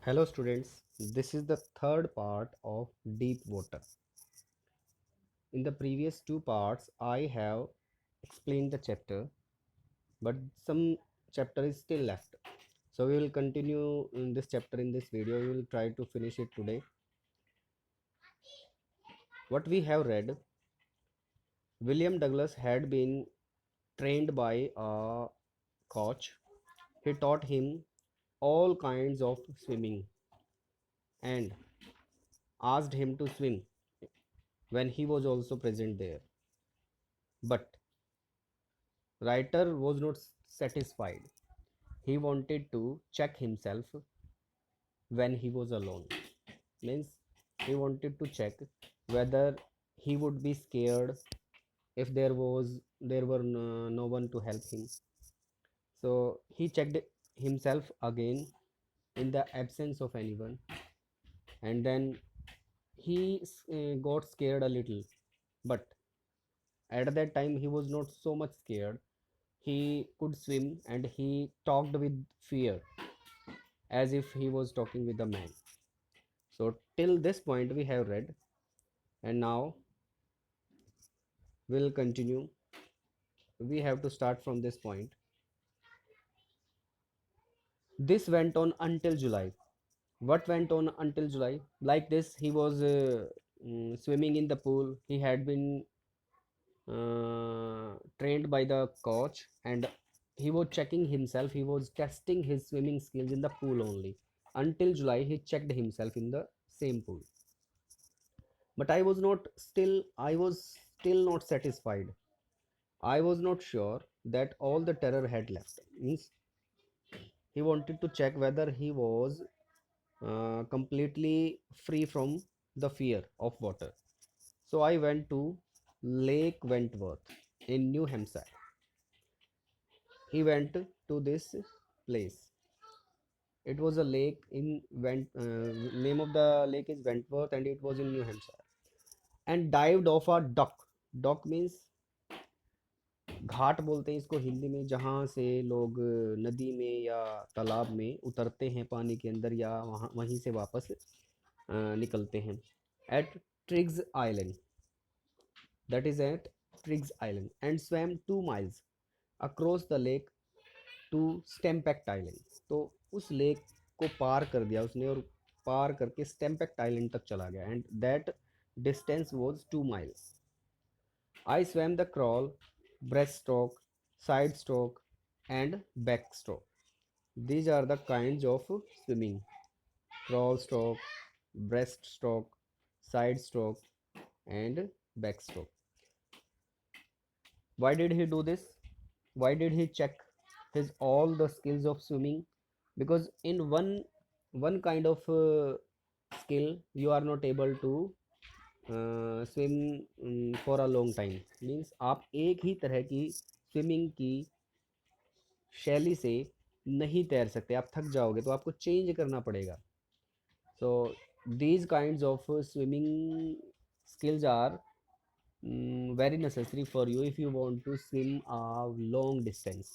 Hello students, this is the third part of deep water. In the previous two parts, I have explained the chapter, but some chapter is still left. So we will continue in this chapter in this video. We will try to finish it today. What we have read, William Douglas had been trained by a coach. He taught him all kinds of swimming and asked him to swim when he was also present there. But writer was not satisfied. He wanted to check himself when he was alone. Means he wanted to check whether he would be scared if there were no one to help him. So he checked himself again in the absence of anyone, and then he got scared a little, but at that time he was not so much scared. He could swim and he talked with fear as if he was talking with a man. So till this point we have read, and now we'll continue. We have to start from this point. This went on until July. What went on until July? Like this, he was swimming in the pool. He had been trained by the coach, and he was checking himself. He was testing his swimming skills in the pool only. Until July, he checked himself in the same pool. But I was still not satisfied. I was not sure that all the terror had left. Means he wanted to check whether he was completely free from the fear of water. So I went to Lake Wentworth in New Hampshire. He went to this place. It was a lake in name of the lake is Wentworth, and it was in New Hampshire. And dived off a dock. Dock means घाट बोलते हैं इसको हिंदी में, जहाँ से लोग नदी में या तालाब में उतरते हैं पानी के अंदर, या वहाँ वहीं से वापस निकलते हैं. At Triggs island, that is at Triggs island, and swam 2 miles across the lake to Stempact island. तो उस लेक को पार कर दिया उसने, और पार करके स्टेम्पैक्ट आइलैंड तक चला गया. And that distance was 2 miles. I swam the crawl, breaststroke, side stroke, and backstroke. These are the kinds of swimming: crawl stroke, breaststroke, side stroke, and backstroke. Why did he do this? Why did he check his all the skills of swimming? Because in one kind of skill you are not able to swim for a long time. Means आप एक ही तरह की swimming की शैली से नहीं तैर सकते, आप थक जाओगे, तो आपको चेंज करना पड़ेगा. So these kinds of swimming skills are very necessary for you if you want to swim a long distance.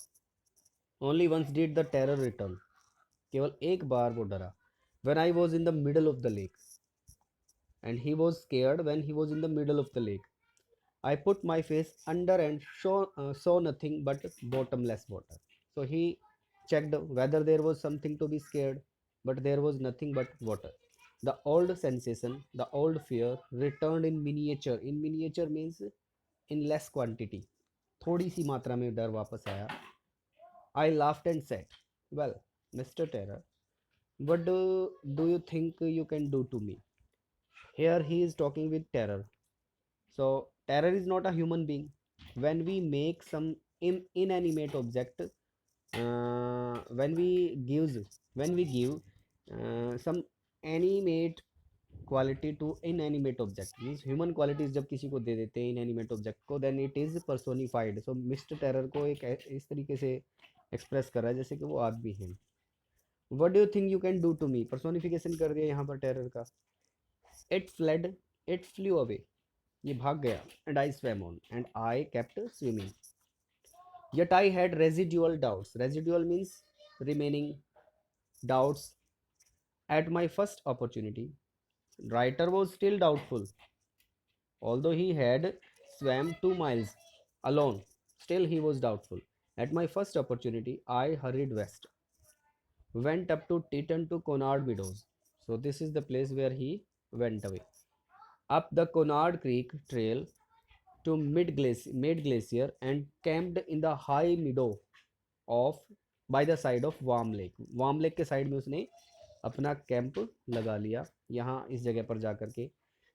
Only once did the terror return. केवल एक बार वो डरा. When I was in the middle of the lake, and he was scared when he was in the middle of the lake. I put my face under and saw nothing but bottomless water. So he checked whether there was something to be scared, but there was nothing but water. The old sensation, the old fear returned in miniature. In miniature means in less quantity. थोड़ी सी मात्रा में डर वापस आया. I laughed and said, "Well, Mr. Terror, what do you think you can do to me?" Here he is talking with terror. So terror is not a human being. When we make some inanimate object, when we give some animate quality to inanimate object, means human qualities जब किसी को दे देते हैं inanimate object को, then it is personified. So Mr. Terror को एक इस तरीके से एक्सप्रेस कर रहा है जैसे कि वो आदमी है. What do you think you can do to me? personification कर दिया यहाँ पर terror का. It fled, it flew away. ये भाग गया. And I swam on, and I kept swimming. Yet I had residual doubts. Residual means remaining doubts. At my first opportunity, Ryder was still doubtful. Although he had swam 2 miles alone, still he was doubtful. At my first opportunity, I hurried west, went up to Teton to Conard Meadows. So this is the place where he went away. Up the Conard Creek Trail to Mid Glacier and camped in the high meadow of by the side of warm lake. Warm lake के side में उसने अपना camp लगा लिया, यहाँ इस जगह पर जा कर के.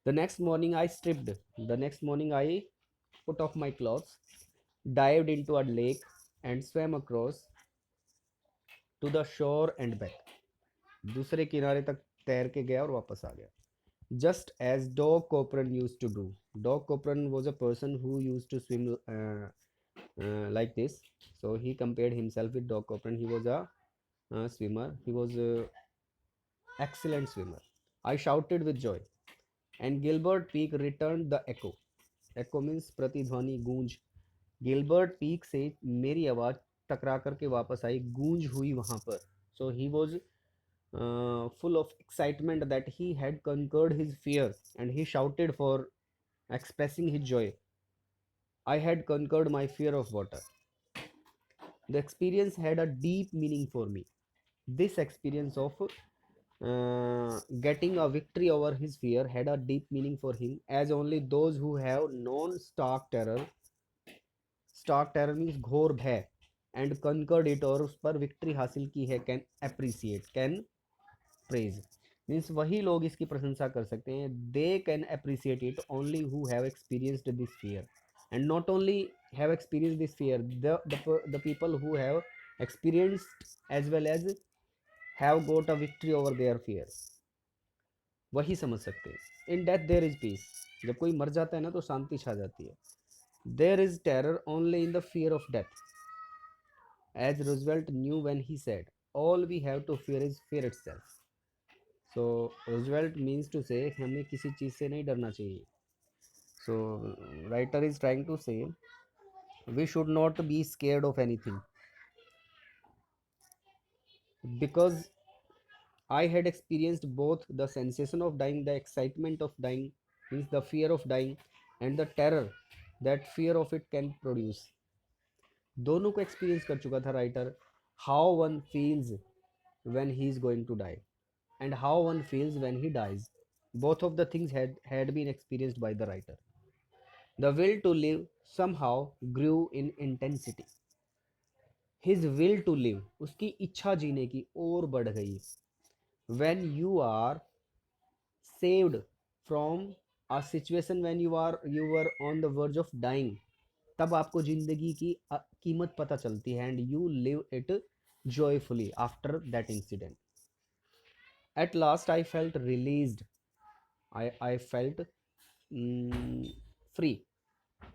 The next morning I stripped, the next morning I put off my clothes, dived into a lake and swam across to the shore and back. दूसरे किनारे तक तैर के गया और वापस आ गया. Just as Doc Copeland used to do. Doc Copeland was a person who used to swim like this. So he compared himself with Doc Copeland. He was a swimmer. He was a excellent swimmer. I shouted with joy, and Gilbert Peak returned the echo. Echo means प्रतिध्वनि, गूंज. Gilbert peak से मेरी आवाज़ टकरा करके वापस आई, गूंज हुई वहाँ पर. So he was full of excitement that he had conquered his fear, and he shouted for expressing his joy. I had conquered my fear of water. The experience had a deep meaning for me. This experience of getting a victory over his fear had a deep meaning for him, as only those who have known stark terror means घोर भय, and conquered it और उस पर victory हासिल की है, can appreciate, can praise. Means वही लोग इसकी प्रशंसा कर सकते हैं. They can appreciate it only who have experienced this fear, and not only have experience this fear, the people who have experienced as well as have got a victory over their fear, वही समझ सकते हैं. In death there is peace. जब कोई मर जाता है ना तो शांति छा जाती है. There is terror only in the fear of death, as Roosevelt knew when he said, all we have to fear is fear itself. So Roosevelt means to say हमें किसी चीज़ से नहीं डरना चाहिए. So writer is trying to say we should not be scared of anything, because I had experienced both the sensation of dying, the excitement of dying, means the fear of dying, and the terror that fear of it can produce. दोनों को experience कर चुका था writer. How one feels when he is going to die, and how one feels when he dies. Both of the things had been experienced by the writer. The will to live somehow grew in intensity. His will to live, उसकी इच्छा जीने की और बढ़ गई. When you are saved from a situation, when you were on the verge of dying, तब आपको जिंदगी की कीमत पता चलती है, and you live it joyfully after that incident. At last I felt released. I felt free,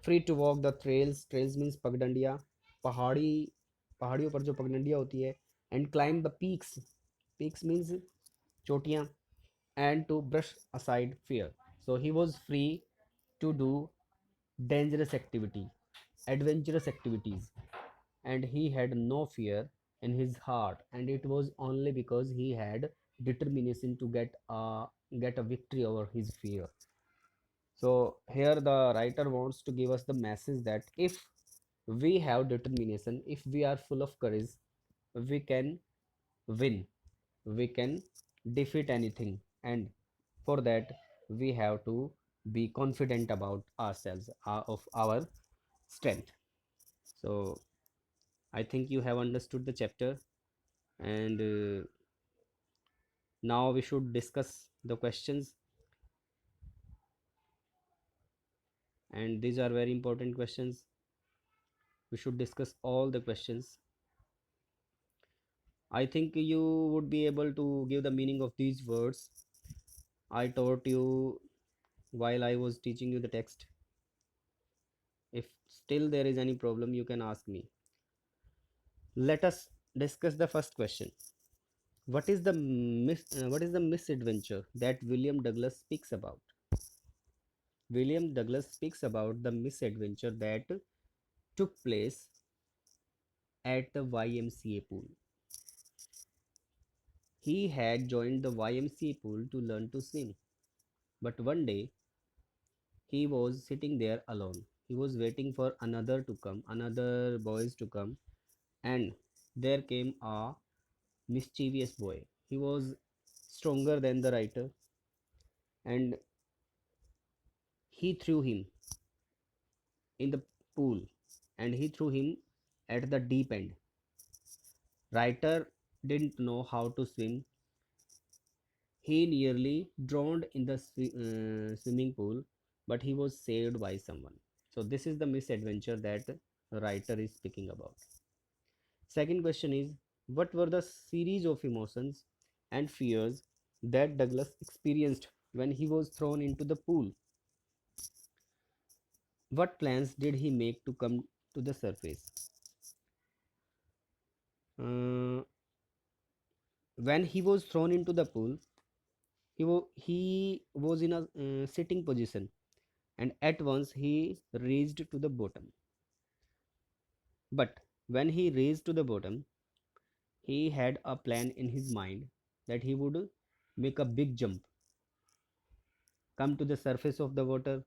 free to walk the trails. Trails means पगडंडियाँ, पहाड़ी, पहाड़ियों पर जो पगडंडियाँ होती है. And climb the peaks. Peaks means चोटियाँ. And to brush aside fear. So he was free to do dangerous adventurous activities, and he had no fear in his heart, and it was only because he had determination to get a victory over his fear. So here the writer wants to give us the message that if we have determination, if we are full of courage, we can win, we can defeat anything, and for that we have to be confident about ourselves, of our strength. So I think you have understood the chapter, and now we should discuss the questions, and these are very important questions. We should discuss all the questions. I think you would be able to give the meaning of these words I taught you while I was teaching you the text. If still there is any problem, you can ask me. Let us discuss the first question. What is the misadventure that William Douglas speaks about? William Douglas speaks about the misadventure that took place at the YMCA pool. He had joined the YMCA pool to learn to swim, but one day he was sitting there alone. He was waiting for another boys to come, and there came a mischievous boy. He was stronger than the writer, and he threw him in the pool, and he threw him at the deep end. Writer didn't know how to swim. He nearly drowned in the swimming pool, but he was saved by someone. So this is the misadventure that the writer is speaking about. Second question is, what were the series of emotions and fears that Douglas experienced when he was thrown into the pool? What plans did he make to come to the surface? Uh, when he was thrown into the pool, he was in a sitting position, and at once he raised to the bottom. But when he raised to the bottom, he had a plan in his mind that he would make a big jump, come to the surface of the water,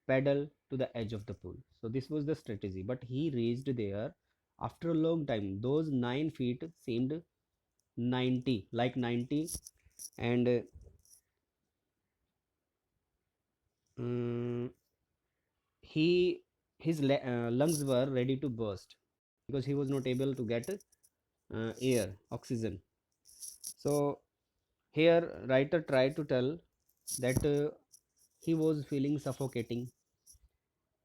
paddle to the edge of the pool. So this was the strategy. But he raised there after a long time. Those 9 feet seemed 90, like 90, and um, he his lungs were ready to burst because he was not able to get air, oxygen. So here, writer tried to tell that he was feeling suffocating,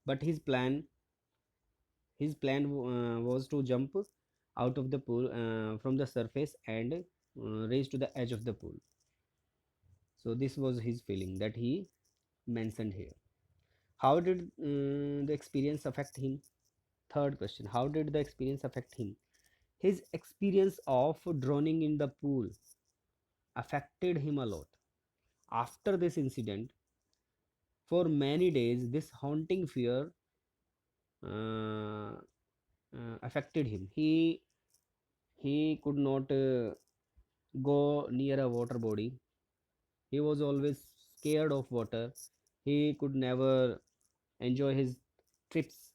but his plan was to jump out of the pool from the surface and raise to the edge of the pool. So this was his feeling that he mentioned here. How did the experience affect him? Third question: how did the experience affect him? His experience of drowning in the pool affected him a lot. After this incident, for many days, this haunting fear uh, affected him. He could not go near a water body. He was always scared of water. He could never enjoy his trips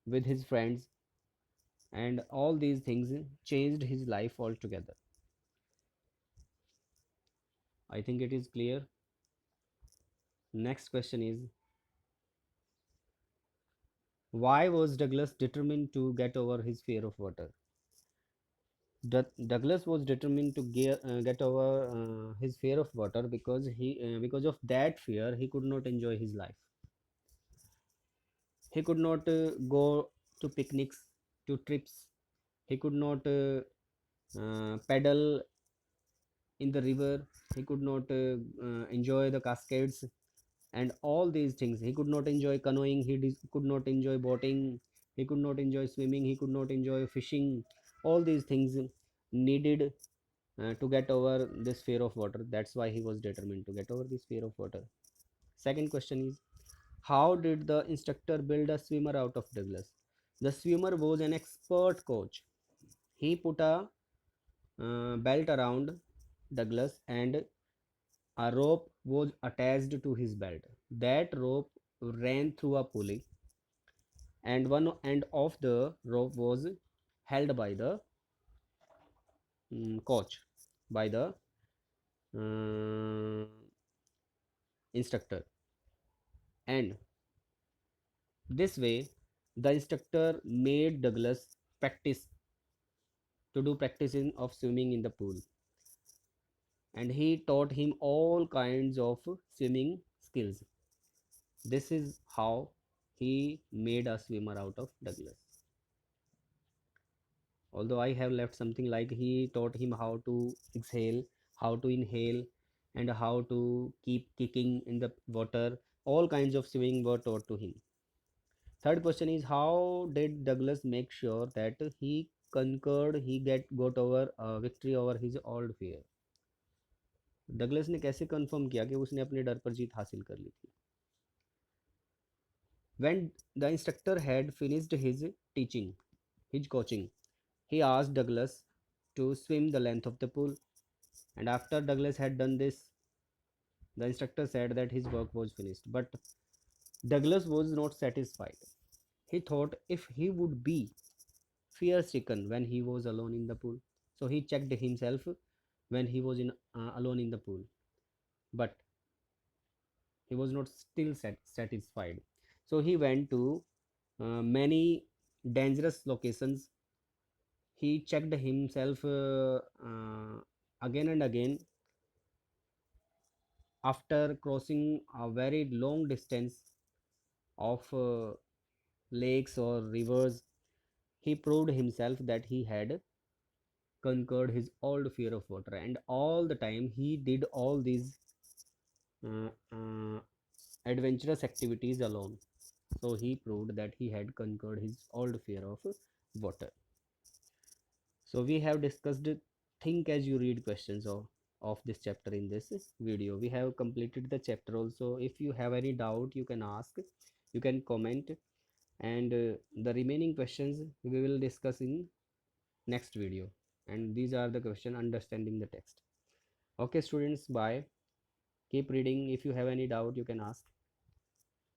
with his friends, and all these things changed his life altogether. I think it is clear. Next question is, why was Douglas determined to get over his fear of water? Douglas was determined to get over his fear of water because of that fear he could not enjoy his life. He could not go to picnics, to trips. He could not paddle in the river. He could not enjoy the cascades and all these things. He could not enjoy canoeing. Could not enjoy boating. He could not enjoy swimming. He could not enjoy fishing. All these things needed to get over this fear of water. That's why he was determined to get over this fear of water. Second question is, how did the instructor build a swimmer out of Douglas? The swimmer was an expert coach. He put a belt around Douglas, and a rope was attached to his belt. That rope ran through a pulley, and one end of the rope was held by the coach, by the uh, instructor. And this way, the instructor made Douglas practice to do practicing of swimming in the pool, and he taught him all kinds of swimming skills. This is how he made a swimmer out of Douglas. Although I have left something like he taught him how to exhale, how to inhale, and how to keep kicking in the water. All kinds of swimming were taught to him. Third question is, how did Douglas make sure that he got over victory over his old fear? Douglas ने कैसे confirm किया कि उसने अपने डर पर जीत हासिल कर ली थी? When the instructor had finished his coaching, he asked Douglas to swim the length of the pool. And after Douglas had done this, the instructor said that his work was finished. But Douglas was not satisfied. He thought if he would be fear stricken when he was alone in the pool. So he checked himself when he was alone in the pool. But he was not still satisfied. So he went to many dangerous locations. He checked himself again and again. After crossing a very long distance of lakes or rivers, he proved himself that he had conquered his old fear of water. And all the time he did all these uh, uh, adventurous activities alone. So he proved that he had conquered his old fear of water. So we have discussed think as you read questions of this chapter in this video. We have completed the chapter also. If you have any doubt, you can ask, you can comment, and the remaining questions we will discuss in next video. And these are the question understanding the text. Okay students, bye. Keep reading. If you have any doubt, you can ask.